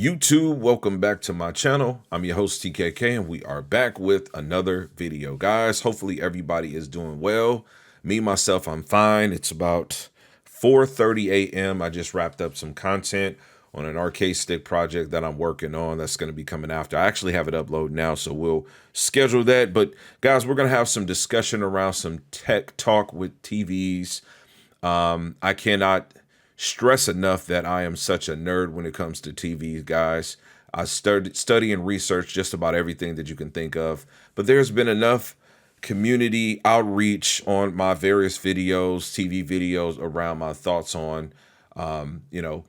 YouTube, welcome back to my channel. I'm your host TKK and we are back with another video. Guys, hopefully everybody is doing well. Me, myself, I'm fine. It's about 4:30 a.m. I just wrapped up some content on an arcade stick project that I'm working on that's going to be coming after. I actually have it uploaded now, so we'll schedule that. But guys, we're going to have some discussion around some tech talk with TVs. I cannot stress enough that I am such a nerd when it comes to TVs, guys. I study and research just about everything that you can think of, but there's been enough community outreach on my various videos, TV videos, around my thoughts on, Panasonic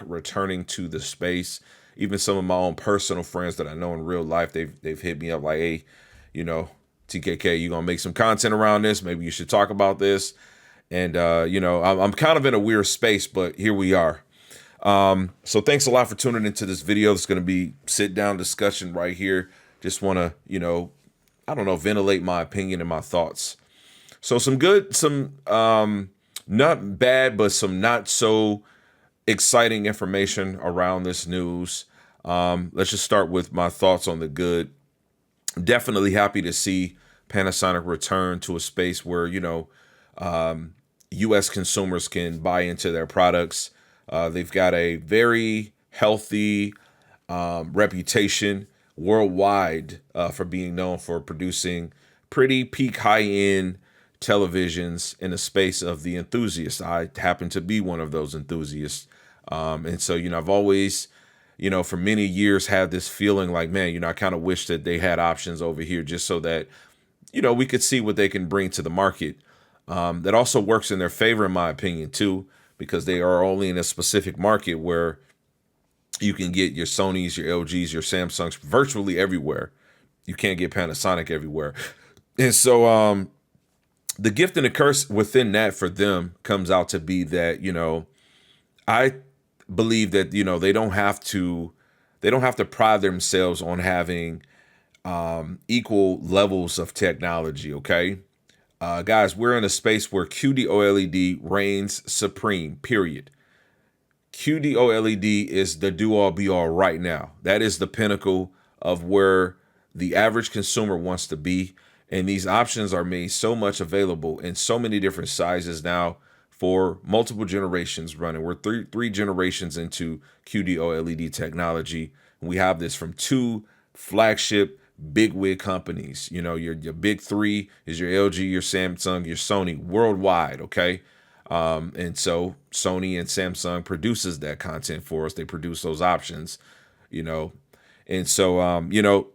returning to the space. Even some of my own personal friends that I know in real life, they've hit me up like, hey, TKK, you gonna make some content around this? Maybe you should talk about this. And, I'm kind of in a weird space, but here we are. So thanks a lot for tuning into this video. It's going to be sit down discussion right here. Just want to, ventilate my opinion and my thoughts. So some not bad, but some not so exciting information around this news. Let's just start with my thoughts on the good. Definitely happy to see Panasonic return to a space where, U.S. consumers can buy into their products. They've got a very healthy reputation worldwide for being known for producing pretty peak high-end televisions in the space of the enthusiasts. I happen to be one of those enthusiasts. And so, I've always, for many years had this feeling like, man, I kind of wish that they had options over here just so that, we could see what they can bring to the market. That also works in their favor, in my opinion, too, because they are only in a specific market where you can get your Sonys, your LGs, your Samsungs virtually everywhere. You can't get Panasonic everywhere. And so the gift and the curse within that for them comes out to be that, I believe that, they don't have to pride themselves on having equal levels of technology, okay? Guys, we're in a space where QD-OLED reigns supreme, period. QD-OLED is the do-all be-all right now. That is the pinnacle of where the average consumer wants to be. And these options are made so much available in so many different sizes now for multiple generations running. We're three generations into QD-OLED technology. And we have this from two flagship big wig companies. Your big three is your LG, your Samsung, your Sony worldwide. Okay. And so Sony and Samsung produces that content for us. They produce those options, and so,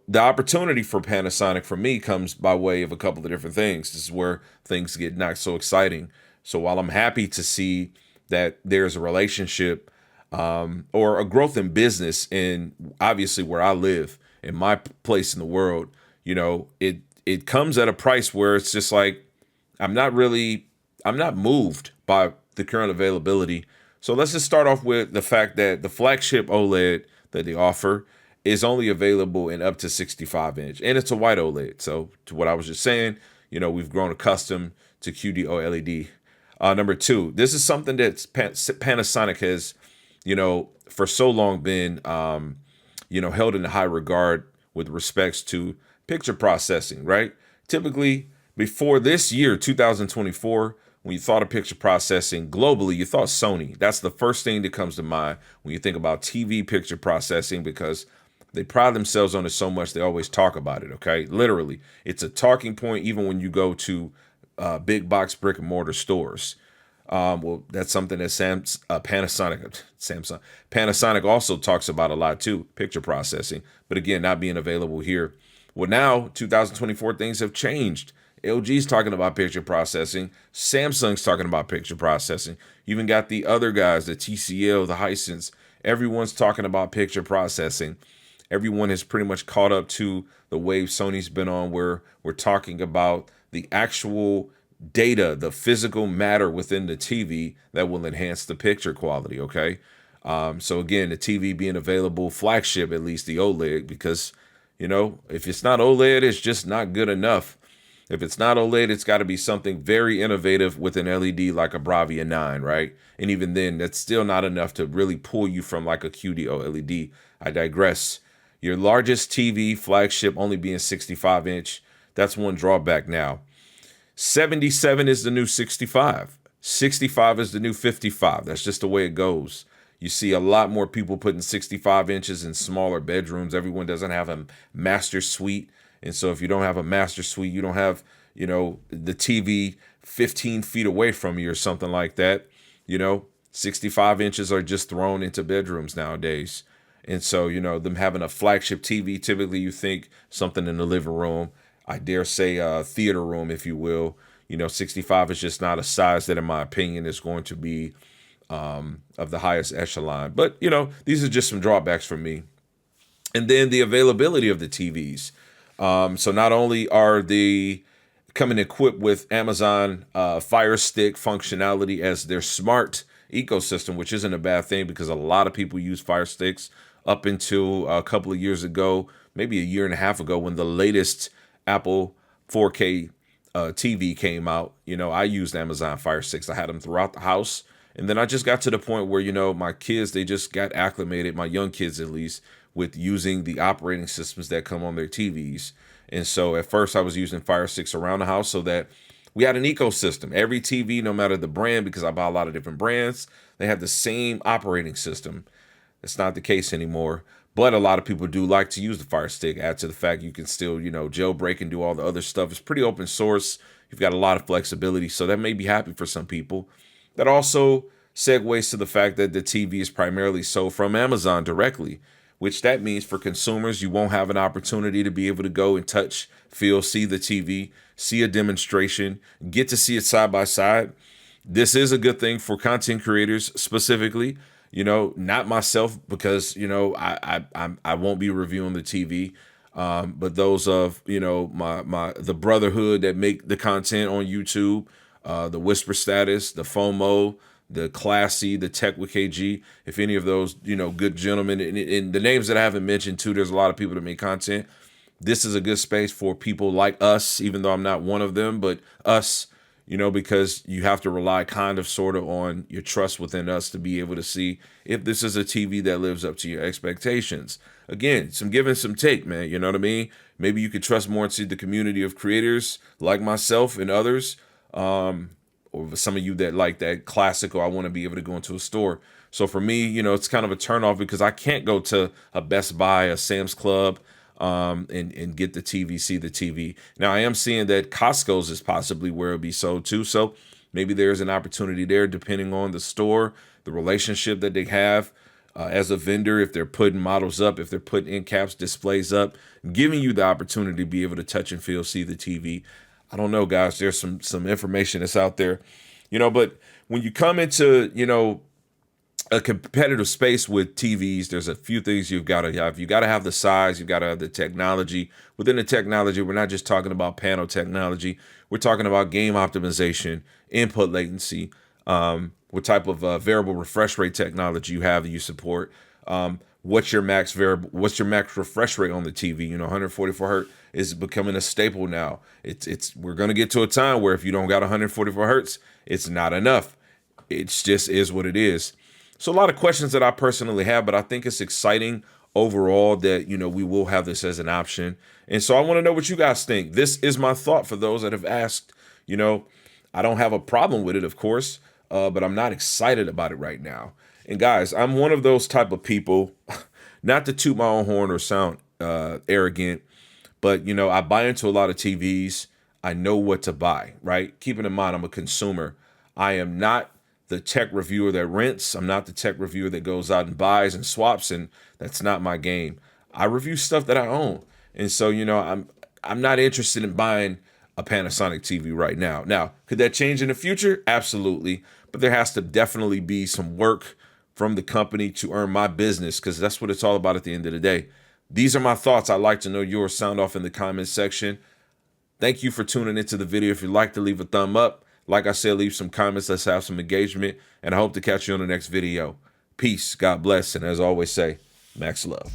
the opportunity for Panasonic for me comes by way of a couple of different things. This is where things get not so exciting. So while I'm happy to see that there's a relationship, or a growth in business in obviously where I live, in my place in the world, it comes at a price where it's just like, I'm not moved by the current availability. So let's just start off with the fact that the flagship OLED that they offer is only available in up to 65-inch, and it's a white OLED. So to what I was just saying, we've grown accustomed to QD OLED. Number two, this is something that Panasonic has, for so long been, held in high regard with respects to picture processing, right? Typically, before this year, 2024, when you thought of picture processing globally, you thought Sony. That's the first thing that comes to mind when you think about TV picture processing, because they pride themselves on it so much, they always talk about it, okay? Literally, it's a talking point even when you go to big box brick and mortar stores. Well, that's something that Panasonic also talks about a lot too, picture processing, but again, not being available here. Well, now 2024, things have changed. LG's talking about picture processing. Samsung's talking about picture processing. You even got the other guys, the TCL, the Hisense. Everyone's talking about picture processing. Everyone has pretty much caught up to the wave Sony's been on, where we're talking about the actual data, the physical matter within the TV that will enhance the picture quality, okay? So again, the TV being available, flagship, at least the OLED, because, if it's not OLED, it's just not good enough. If it's not OLED, it's got to be something very innovative with an LED like a Bravia 9, right? And even then, that's still not enough to really pull you from like a QD OLED. I digress. Your largest TV flagship only being 65 inch. That's one drawback now. 77 is the new 65. 65 is the new 55. That's just the way it goes. You see a lot more people putting 65 inches in smaller bedrooms. Everyone doesn't have a master suite. And so if you don't have a master suite, you don't have, the TV 15 feet away from you or something like that. 65 inches are just thrown into bedrooms nowadays. And so, them having a flagship TV, typically you think something in the living room, I dare say a theater room, if you will. 65 is just not a size that, in my opinion, is going to be of the highest echelon. But, these are just some drawbacks for me. And then the availability of the TVs. So not only are they coming equipped with Amazon Fire Stick functionality as their smart ecosystem, which isn't a bad thing because a lot of people use Fire Sticks up until a couple of years ago, maybe a year and a half ago, when the latest Apple 4K TV came out. I used Amazon Fire Sticks. I had them throughout the house. And then I just got to the point where, my kids, they just got acclimated, my young kids at least, with using the operating systems that come on their TVs. And so at first I was using Fire Sticks around the house so that we had an ecosystem. Every TV, no matter the brand, because I buy a lot of different brands, they have the same operating system. It's not the case anymore. But a lot of people do like to use the Fire Stick. Add to the fact you can still, jailbreak and do all the other stuff. It's pretty open source. You've got a lot of flexibility. So that may be happy for some people. That also segues to the fact that the TV is primarily sold from Amazon directly, which that means for consumers, you won't have an opportunity to be able to go and touch, feel, see the TV, see a demonstration, get to see it side by side. This is a good thing for content creators specifically. Not myself because, I won't be reviewing the TV. But those of, the brotherhood that make the content on YouTube, the Whisper Status, the FOMO, the Classy, the Tech with KG, if any of those, good gentlemen, and the names that I haven't mentioned too, there's a lot of people that make content. This is a good space for people like us, even though I'm not one of them, but us, because you have to rely kind of sort of on your trust within us to be able to see if this is a TV that lives up to your expectations. Again, some give and some take, man. You know what I mean? Maybe you could trust more into the community of creators like myself and others, or some of you that like that classical, I want to be able to go into a store. So for me, it's kind of a turnoff because I can't go to a Best Buy, a Sam's Club, and get the TV, see the TV. Now I am seeing that Costco's is possibly where it'll be sold too. So maybe there's an opportunity there depending on the store, the relationship that they have as a vendor, if they're putting models up, if they're putting end caps, displays up, giving you the opportunity to be able to touch and feel, see the TV. I don't know, guys, there's some information that's out there, but when you come into, a competitive space with TVs, there's a few things you've got to have. You got to have the size. You've got to have the technology. Within the technology, we're not just talking about panel technology. We're talking about game optimization, input latency, what type of variable refresh rate technology you have that you support. What's your max refresh rate on the TV? 144 hertz is becoming a staple now. We're going to get to a time where if you don't got 144 hertz, it's not enough. It just is what it is. So a lot of questions that I personally have, but I think it's exciting overall that, we will have this as an option. And so I want to know what you guys think. This is my thought for those that have asked. I don't have a problem with it, of course, but I'm not excited about it right now. And guys, I'm one of those type of people, not to toot my own horn or sound arrogant, but, I buy into a lot of TVs. I know what to buy, right? Keeping in mind, I'm a consumer. I am not the tech reviewer that rents. I'm not the tech reviewer that goes out and buys and swaps, and that's not my game. I review stuff that I own. And so, I'm not interested in buying a Panasonic TV right now. Now, could that change in the future? Absolutely. But there has to definitely be some work from the company to earn my business, because that's what it's all about at the end of the day. These are my thoughts. I'd like to know yours. Sound off in the comments section. Thank you for tuning into the video. If you'd like to leave a thumb up, like I said, leave some comments. Let's have some engagement. And I hope to catch you on the next video. Peace. God bless. And as I always say, max love.